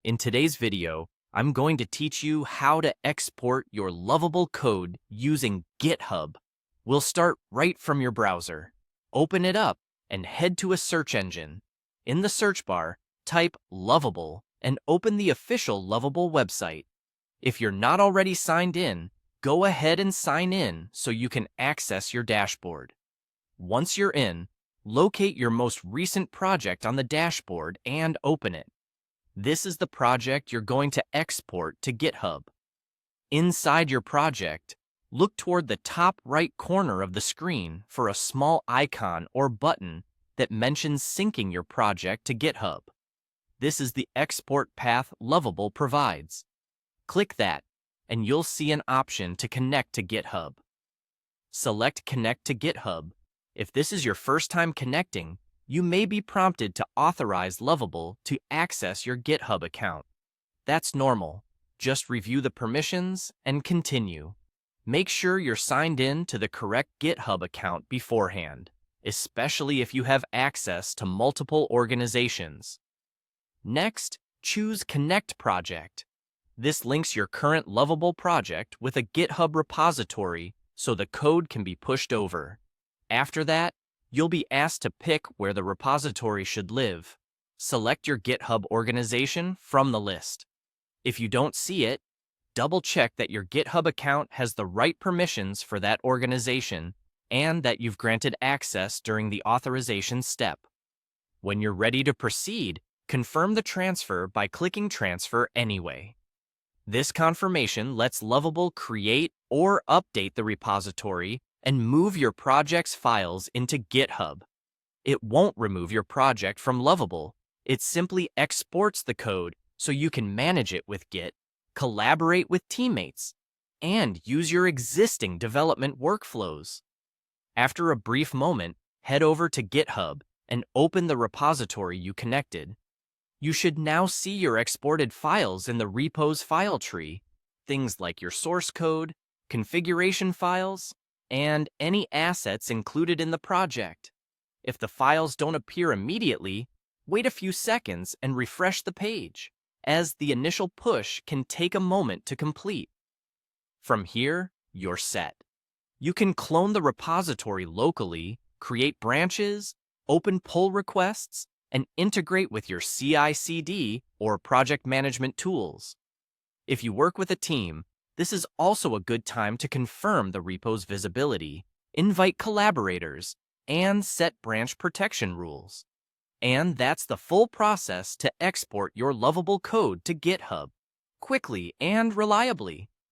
In today's video, I'm going to teach you how to export your Lovable code using GitHub. We'll start right from your browser. Open it up and head to a search engine. In the search bar, type Lovable and open the official Lovable website. If you're not already signed in, go ahead and sign in so you can access your dashboard. Once you're in, locate your most recent project on the dashboard and open it. This is the project you're going to export to GitHub. Inside your project, look toward the top right corner of the screen for a small icon or button that mentions syncing your project to GitHub. This is the export path Lovable provides. Click that, and you'll see an option to connect to GitHub. Select Connect to GitHub. If this is your first time connecting, you may be prompted to authorize Lovable to access your GitHub account. That's normal. Just review the permissions and continue. Make sure you're signed in to the correct GitHub account beforehand, especially if you have access to multiple organizations. Next, choose Connect Project. This links your current Lovable project with a GitHub repository so the code can be pushed over. After that, you'll be asked to pick where the repository should live. Select your GitHub organization from the list. If you don't see it, double-check that your GitHub account has the right permissions for that organization and that you've granted access during the authorization step. When you're ready to proceed, confirm the transfer by clicking Transfer Anyway. This confirmation lets Lovable create or update the repository and move your project's files into GitHub. It won't remove your project from Lovable. It simply exports the code so you can manage it with Git, collaborate with teammates, and use your existing development workflows. After a brief moment, head over to GitHub and open the repository you connected. You should now see your exported files in the repo's file tree, things like your source code, configuration files, and any assets included in the project. If the files don't appear immediately, wait a few seconds and refresh the page, as the initial push can take a moment to complete. From here, you're set. You can clone the repository locally, create branches, open pull requests, and integrate with your CI/CD or project management tools. If you work with a team, this is also a good time to confirm the repo's visibility, invite collaborators, and set branch protection rules. And that's the full process to export your Lovable code to GitHub, quickly and reliably.